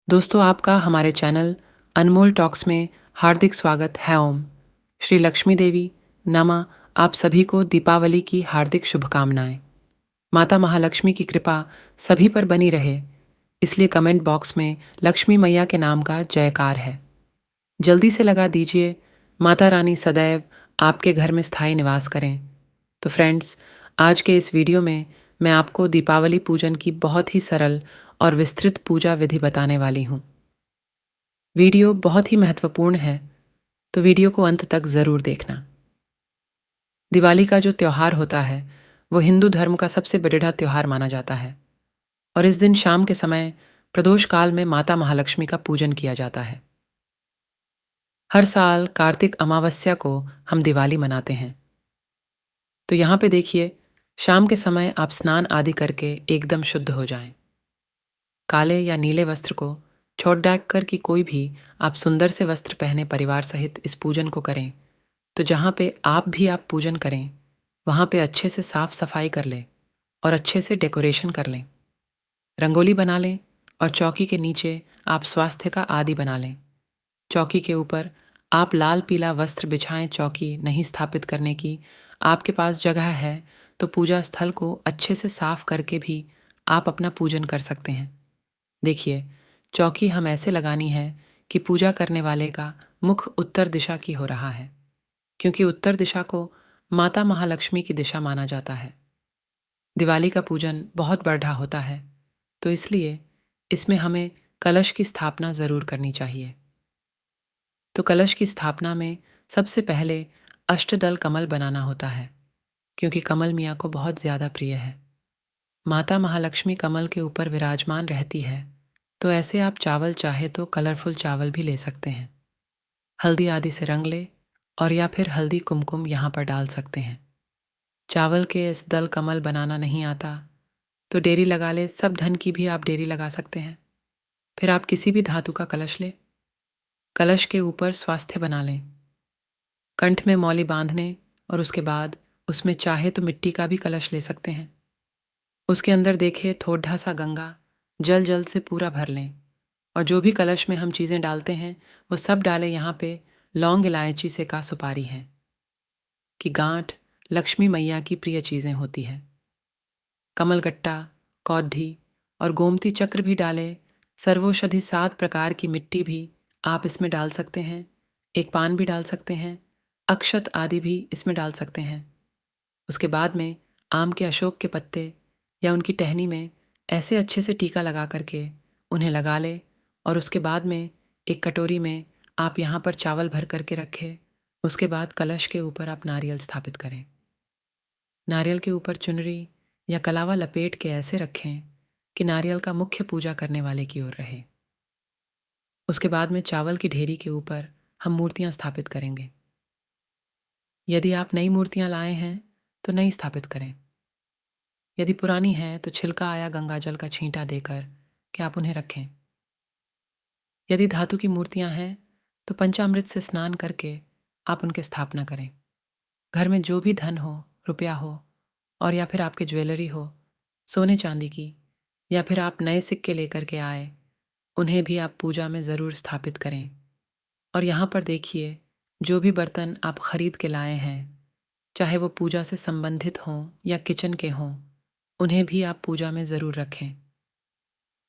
दोस्तों, आपका हमारे चैनल अनमोल टॉक्स में हार्दिक स्वागत है। ओम श्री लक्ष्मी देवी नमा आप सभी को दीपावली की हार्दिक शुभकामनाएं। माता महालक्ष्मी की कृपा सभी पर बनी रहे, इसलिए कमेंट बॉक्स में लक्ष्मी मैया के नाम का जयकार है। जल्दी से लगा दीजिए, माता रानी सदैव आपके घर में स्थायी निवास करें। तो फ्रेंड्स, आज के इस वीडियो में मैं आपको दीपावली पूजन की बहुत ही सरल और विस्तृत पूजा विधि बताने वाली हूँ। वीडियो बहुत ही महत्वपूर्ण है, तो वीडियो को अंत तक ज़रूर देखना। दिवाली का जो त्यौहार होता है वो हिंदू धर्म का सबसे बड़ा त्यौहार माना जाता है और इस दिन शाम के समय प्रदोष काल में माता महालक्ष्मी का पूजन किया जाता है। हर साल कार्तिक अमावस्या को हम दिवाली मनाते हैं। तो यहाँ पे देखिए, शाम के समय आप स्नान आदि करके एकदम शुद्ध हो जाएं। काले या नीले वस्त्र को छोड़ डाक कर कि कोई भी आप सुंदर से वस्त्र पहने परिवार सहित इस पूजन को करें। तो जहाँ पे आप पूजन करें, वहाँ पे अच्छे से साफ सफाई कर लें और अच्छे से डेकोरेशन कर लें। रंगोली बना लें और चौकी के नीचे आप स्वास्थ्य का आदि बना लें। चौकी के ऊपर आप लाल पीला वस्त्र बिछाएं। चौकी नहीं स्थापित करने की आपके पास जगह है तो पूजा स्थल को अच्छे से साफ करके भी आप अपना पूजन कर सकते हैं। देखिए, चौकी हम ऐसे लगानी है कि पूजा करने वाले का मुख उत्तर दिशा की हो रहा है, क्योंकि उत्तर दिशा को माता महालक्ष्मी की दिशा माना जाता है। दिवाली का पूजन बहुत बड़ा होता है, तो इसलिए इसमें हमें कलश की स्थापना ज़रूर करनी चाहिए। तो कलश की स्थापना में सबसे पहले अष्टदल कमल बनाना होता है, क्योंकि कमल मियाँ को बहुत ज़्यादा प्रिय है। माता महालक्ष्मी कमल के ऊपर विराजमान रहती है, तो ऐसे आप चावल चाहे तो कलरफुल चावल भी ले सकते हैं। हल्दी आदि से रंग ले और या फिर हल्दी कुमकुम यहाँ पर डाल सकते हैं। चावल के इस दल कमल बनाना नहीं आता तो डेरी लगा ले। सब धन की भी आप डेरी लगा सकते हैं। फिर आप किसी भी धातु का कलश ले, कलश के ऊपर स्वास्थ्य बना लें, कंठ में मौली बांधने और उसके बाद उसमें चाहे तो मिट्टी का भी कलश ले सकते हैं। उसके अंदर देखे थोड़ा सा गंगा जल से पूरा भर लें और जो भी कलश में हम चीज़ें डालते हैं वो सब डालें। यहाँ पे लौंग इलायची से का सुपारी है कि गांठ लक्ष्मी मैया की प्रिय चीज़ें होती हैं। कमलगट्टा, कौधी और गोमती चक्र भी डालें। सर्वौषधि 7 प्रकार की मिट्टी भी आप इसमें डाल सकते हैं। एक पान भी डाल सकते हैं। अक्षत आदि भी इसमें डाल सकते हैं। उसके बाद में आम के अशोक के पत्ते या उनकी टहनी में ऐसे अच्छे से टीका लगा करके उन्हें लगा ले और उसके बाद में एक कटोरी में आप यहाँ पर चावल भर करके रखें। उसके बाद कलश के ऊपर आप नारियल स्थापित करें। नारियल के ऊपर चुनरी या कलावा लपेट के ऐसे रखें कि नारियल का मुख्य पूजा करने वाले की ओर रहे। उसके बाद में चावल की ढेरी के ऊपर हम मूर्तियाँ स्थापित करेंगे। यदि आप नई मूर्तियाँ लाए हैं तो नई स्थापित करें। यदि पुरानी है तो छिलका आया गंगाजल का छींटा देकर कि आप उन्हें रखें। यदि धातु की मूर्तियां हैं तो पंचामृत से स्नान करके आप उनकी स्थापना करें। घर में जो भी धन हो, रुपया हो और या फिर आपके ज्वेलरी हो, सोने चांदी की, या फिर आप नए सिक्के लेकर के आए, उन्हें भी आप पूजा में ज़रूर स्थापित करें। और यहाँ पर देखिए, जो भी बर्तन आप खरीद के लाए हैं, चाहे वो पूजा से संबंधित हों या किचन के हों, उन्हें भी आप पूजा में ज़रूर रखें।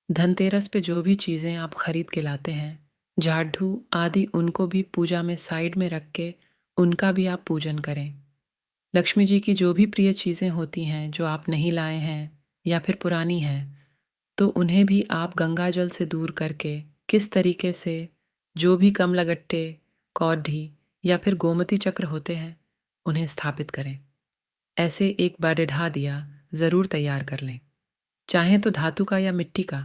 धनतेरस पे जो भी चीज़ें आप खरीद के लाते हैं, झाड़ू आदि, उनको भी पूजा में साइड में रख के उनका भी आप पूजन करें। लक्ष्मी जी की जो भी प्रिय चीज़ें होती हैं जो आप नहीं लाए हैं या फिर पुरानी हैं, तो उन्हें भी आप गंगा जल से दूर करके किस तरीके से जो भी कमलगट्टे, कौडी या फिर गोमती चक्र होते हैं, उन्हें स्थापित करें। ऐसे एक बारढ़ा दिया ज़रूर तैयार कर लें, चाहें तो धातु का या मिट्टी का,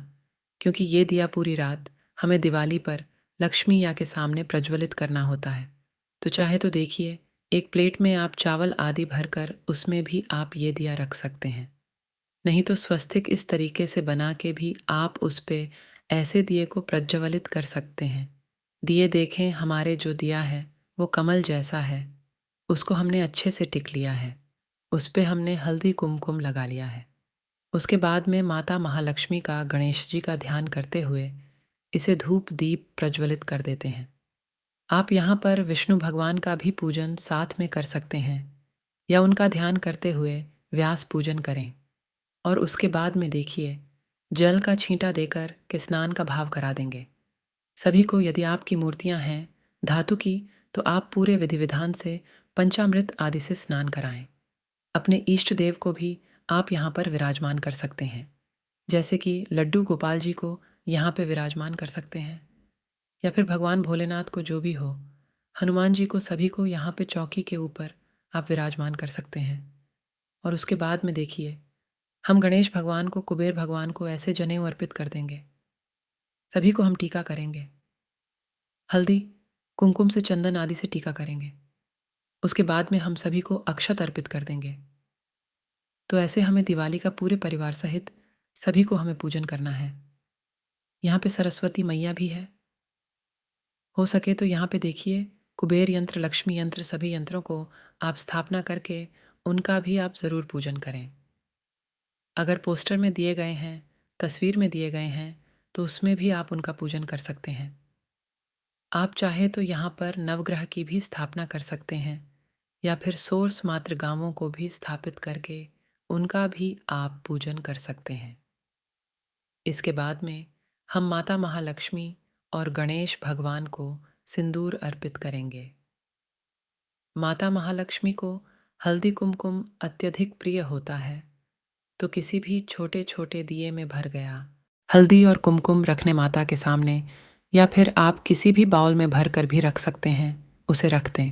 क्योंकि ये दिया पूरी रात हमें दिवाली पर लक्ष्मी या के सामने प्रज्वलित करना होता है। तो चाहे तो देखिए, एक प्लेट में आप चावल आदि भरकर उसमें भी आप ये दिया रख सकते हैं। नहीं तो स्वस्तिक इस तरीके से बना के भी आप उस पे ऐसे दिए को प्रज्वलित कर सकते हैं। दिए देखें, हमारे जो दिया है वो कमल जैसा है, उसको हमने अच्छे से टिक लिया है, उस पे हमने हल्दी कुमकुम लगा लिया है। उसके बाद में माता महालक्ष्मी का, गणेश जी का ध्यान करते हुए इसे धूप दीप प्रज्वलित कर देते हैं। आप यहाँ पर विष्णु भगवान का भी पूजन साथ में कर सकते हैं या उनका ध्यान करते हुए व्यास पूजन करें। और उसके बाद में देखिए, जल का छींटा देकर के स्नान का भाव करा देंगे सभी को। यदि आपकी मूर्तियां हैं धातु की तो आप पूरे विधि विधान से पंचामृत आदि से स्नान कराएं। अपने इष्ट देव को भी आप यहाँ पर विराजमान कर सकते हैं, जैसे कि लड्डू गोपाल जी को यहाँ पे विराजमान कर सकते हैं, या फिर भगवान भोलेनाथ को, जो भी हो, हनुमान जी को, सभी को यहाँ पे चौकी के ऊपर आप विराजमान कर सकते हैं। और उसके बाद में देखिए, हम गणेश भगवान को, कुबेर भगवान को ऐसे जनेऊ अर्पित कर देंगे। सभी को हम टीका करेंगे, हल्दी कुमकुम से, चंदन आदि से टीका करेंगे। उसके बाद में हम सभी को अक्षत अर्पित कर देंगे। तो ऐसे हमें दिवाली का पूरे परिवार सहित सभी को हमें पूजन करना है। यहाँ पे सरस्वती मैया भी है। हो सके तो यहाँ पे देखिए, कुबेर यंत्र, लक्ष्मी यंत्र, सभी यंत्रों को आप स्थापना करके उनका भी आप ज़रूर पूजन करें। अगर पोस्टर में दिए गए हैं, तस्वीर में दिए गए हैं, तो उसमें भी आप उनका पूजन कर सकते हैं। आप चाहे तो यहाँ पर नवग्रह की भी स्थापना कर सकते हैं, या फिर सोर्स मात्र गांवों को भी स्थापित करके उनका भी आप पूजन कर सकते हैं। इसके बाद में हम माता महालक्ष्मी और गणेश भगवान को सिंदूर अर्पित करेंगे। माता महालक्ष्मी को हल्दी कुमकुम अत्यधिक प्रिय होता है, तो किसी भी छोटे छोटे दिए में भर गया हल्दी और कुमकुम रखने माता के सामने, या फिर आप किसी भी बाउल में भर कर भी रख सकते हैं, उसे रख दें।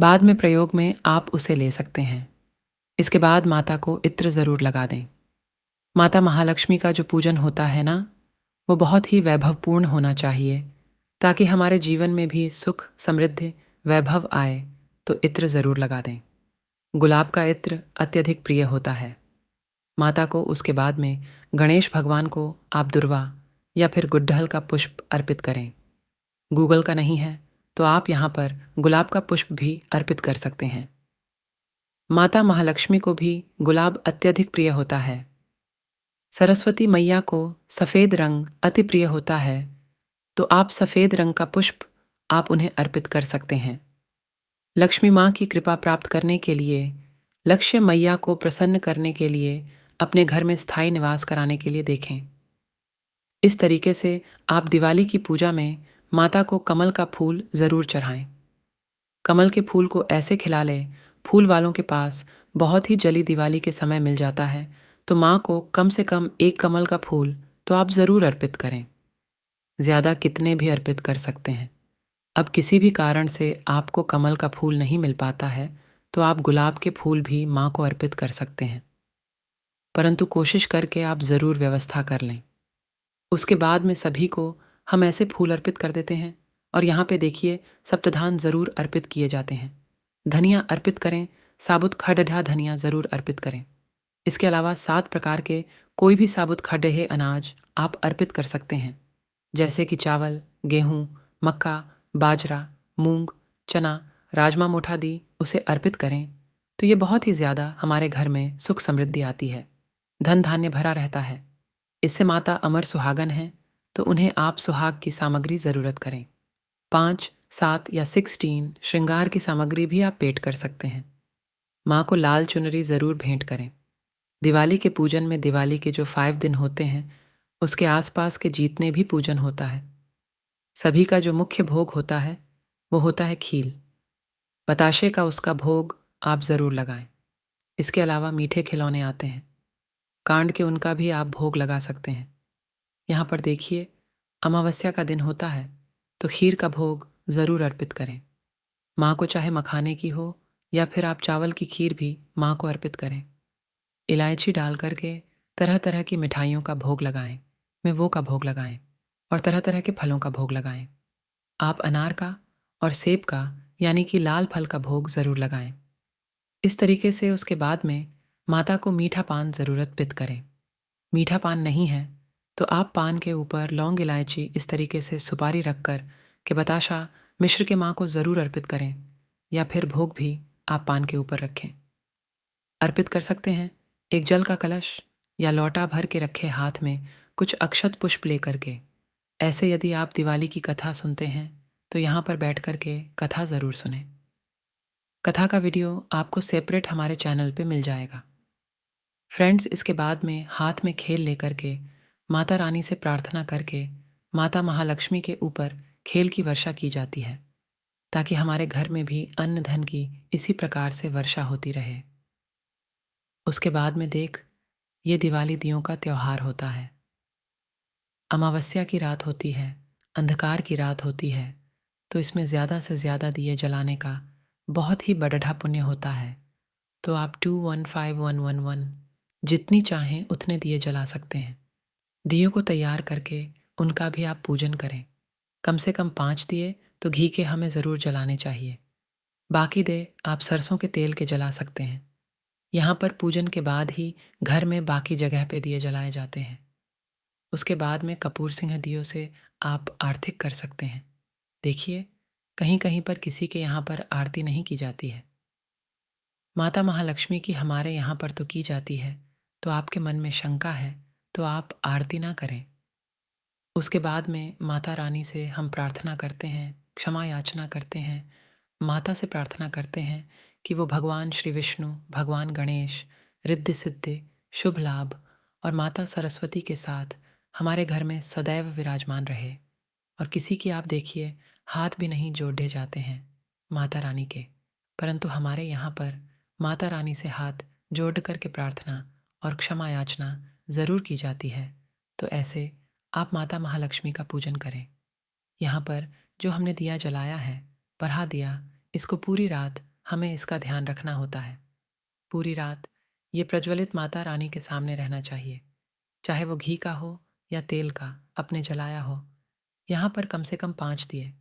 बाद में प्रयोग में आप उसे ले सकते हैं। इसके बाद माता को इत्र ज़रूर लगा दें। माता महालक्ष्मी का जो पूजन होता है ना, वो बहुत ही वैभवपूर्ण होना चाहिए, ताकि हमारे जीवन में भी सुख, समृद्धि, वैभव आए। तो इत्र ज़रूर लगा दें। गुलाब का इत्र अत्यधिक प्रिय होता है माता को। उसके बाद में गणेश भगवान को आप दुर्वा या फिर गुड़हल का पुष्प अर्पित करें। गूगल का नहीं है तो आप यहाँ पर गुलाब का पुष्प भी अर्पित कर सकते हैं। माता महालक्ष्मी को भी गुलाब अत्यधिक प्रिय होता है। सरस्वती मैया को सफ़ेद रंग अति प्रिय होता है, तो आप सफ़ेद रंग का पुष्प आप उन्हें अर्पित कर सकते हैं। लक्ष्मी माँ की कृपा प्राप्त करने के लिए, लक्ष्य मैया को प्रसन्न करने के लिए, अपने घर में स्थायी निवास कराने के लिए देखें। इस तरीके से आप दिवाली की पूजा में माता को कमल का फूल ज़रूर चढ़ाएं। कमल के फूल को ऐसे खिला लें, फूल वालों के पास बहुत ही जल्दी दिवाली के समय मिल जाता है, तो माँ को कम से कम एक कमल का फूल तो आप ज़रूर अर्पित करें। ज़्यादा कितने भी अर्पित कर सकते हैं। अब किसी भी कारण से आपको कमल का फूल नहीं मिल पाता है, तो आप गुलाब के फूल भी माँ को अर्पित कर सकते हैं, परंतु कोशिश करके आप ज़रूर व्यवस्था कर लें। उसके बाद में सभी को हम ऐसे फूल अर्पित कर देते हैं। और यहाँ पे देखिए, सप्तधान ज़रूर अर्पित किए जाते हैं। धनिया अर्पित करें, साबुत खडढा धनिया ज़रूर अर्पित करें। इसके अलावा 7 प्रकार के कोई भी साबुत खडे अनाज आप अर्पित कर सकते हैं, जैसे कि चावल, गेहूँ, मक्का, बाजरा, मूंग, चना, राजमा मोठ आदि उसे अर्पित करें, तो ये बहुत ही ज़्यादा हमारे घर में सुख समृद्धि आती है, धन धान्य भरा रहता है। इससे माता अमर सुहागन हैं, तो उन्हें आप सुहाग की सामग्री ज़रूरत करें। 5, 7 या 16 श्रृंगार की सामग्री भी आप भेंट कर सकते हैं। माँ को लाल चुनरी ज़रूर भेंट करें। दिवाली के पूजन में दिवाली के जो 5 दिन होते हैं, उसके आसपास के जितने भी पूजन होता है, सभी का जो मुख्य भोग होता है वो होता है खील। बताशे का उसका भोग आप ज़रूर लगाएं। इसके अलावा मीठे खिलौने आते हैं, कांड के उनका भी आप भोग लगा सकते हैं। यहाँ पर देखिए, अमावस्या का दिन होता है, तो खीर का भोग ज़रूर अर्पित करें। माँ को चाहे मखाने की हो या फिर आप चावल की खीर भी माँ को अर्पित करें। इलायची डाल करके तरह तरह की मिठाइयों का भोग लगाएं, मेवों का भोग लगाएं और तरह तरह के फलों का भोग लगाएं। आप अनार का और सेब का यानी कि लाल फल का भोग ज़रूर लगाएं। इस तरीके से उसके बाद में माता को मीठा पान ज़रूर अर्पित करें। मीठा पान नहीं है तो आप पान के ऊपर लौंग, इलायची, इस तरीके से सुपारी रखकर के बताशा मिश्र के माँ को ज़रूर अर्पित करें, या फिर भोग भी आप पान के ऊपर रखें। अर्पित कर सकते हैं एक जल का कलश या लौटा भर के रखे हाथ में कुछ अक्षत पुष्प लेकर के। ऐसे यदि आप दिवाली की कथा सुनते हैं तो यहाँ पर बैठ कर के कथा ज़रूर सुनें। कथा का वीडियो आपको सेपरेट हमारे चैनल पे मिल जाएगा। फ्रेंड्स, इसके बाद में हाथ में खेल लेकर के माता रानी से प्रार्थना करके माता महालक्ष्मी के ऊपर खेल की वर्षा की जाती है, ताकि हमारे घर में भी अन्न धन की इसी प्रकार से वर्षा होती रहे। उसके बाद में देख, ये दिवाली दियों का त्योहार होता है। अमावस्या की रात होती है, अंधकार की रात होती है, तो इसमें ज़्यादा से ज़्यादा दिए जलाने का बहुत ही बड़ढ़ा पुण्य होता है। तो आप 215111 जितनी चाहें उतने दिए जला सकते हैं। दियों को तैयार करके उनका भी आप पूजन करें। कम से कम 5 दिए तो घी के हमें ज़रूर जलाने चाहिए। बाकी दे आप सरसों के तेल के जला सकते हैं। यहाँ पर पूजन के बाद ही घर में बाकी जगह पे दिए जलाए जाते हैं। उसके बाद में कपूर सिंह दियों से आप आर्थिक कर सकते हैं। देखिए, कहीं कहीं पर किसी के यहाँ पर आरती नहीं की जाती है। माता महालक्ष्मी की हमारे यहाँ पर तो की जाती है, तो आपके मन में शंका है तो आप आरती ना करें। उसके बाद में माता रानी से हम प्रार्थना करते हैं, क्षमा याचना करते हैं, माता से प्रार्थना करते हैं कि वो भगवान श्री विष्णु, भगवान गणेश, रिद्धि सिद्धि, शुभ लाभ और माता सरस्वती के साथ हमारे घर में सदैव विराजमान रहे। और किसी की आप देखिए हाथ भी नहीं जोड़े जाते हैं माता रानी के, परंतु हमारे यहाँ पर माता रानी से हाथ जोड़ कर के प्रार्थना और क्षमा याचना ज़रूर की जाती है। तो ऐसे आप माता महालक्ष्मी का पूजन करें। यहाँ पर जो हमने दिया जलाया है, बढ़ा दिया, इसको पूरी रात हमें इसका ध्यान रखना होता है। पूरी रात ये प्रज्वलित माता रानी के सामने रहना चाहिए, चाहे वो घी का हो या तेल का अपने जलाया हो। यहाँ पर कम से कम 5 दिए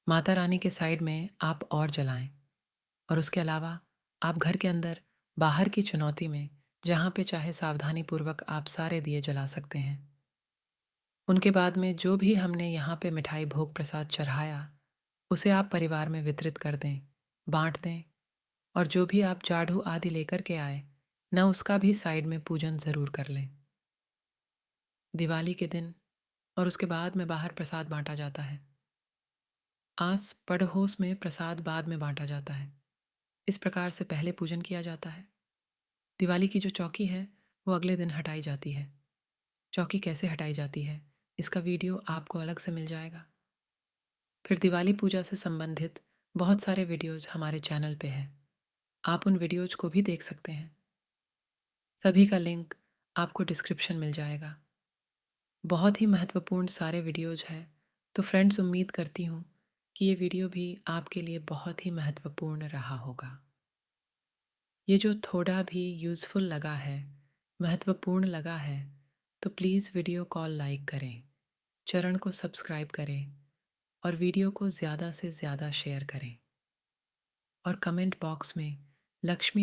माता रानी के साइड में आप और जलाएं। और उसके अलावा आप घर के अंदर बाहर की चुनौती में जहाँ पे चाहे सावधानी पूर्वक आप सारे दिए जला सकते हैं। उनके बाद में जो भी हमने यहाँ पे मिठाई भोग प्रसाद चढ़ाया, उसे आप परिवार में वितरित कर दें, बांट दें। और जो भी आप झाड़ू आदि लेकर के आए न, उसका भी साइड में पूजन ज़रूर कर लें। दिवाली के दिन और उसके बाद में बाहर प्रसाद बांटा जाता है। आस पड़ोस में प्रसाद बाद में बांटा जाता है। इस प्रकार से पहले पूजन किया जाता है। दिवाली की जो चौकी है वो अगले दिन हटाई जाती है। चौकी कैसे हटाई जाती है, इसका वीडियो आपको अलग से मिल जाएगा। फिर दिवाली पूजा से संबंधित बहुत सारे वीडियोज हमारे चैनल पे हैं, आप उन वीडियोज को भी देख सकते हैं। सभी का लिंक आपको डिस्क्रिप्शन मिल जाएगा। बहुत ही महत्वपूर्ण सारे वीडियोज हैं, तो फ्रेंड्स उम्मीद करती हूँ कि ये वीडियो भी आपके लिए बहुत ही महत्वपूर्ण रहा होगा। ये जो थोड़ा भी यूज़फुल लगा है, महत्वपूर्ण लगा है, तो प्लीज़ वीडियो कॉल लाइक करें, चैनल को सब्सक्राइब करें और वीडियो को ज़्यादा से ज़्यादा शेयर करें। और कमेंट बॉक्स में लक्ष्मी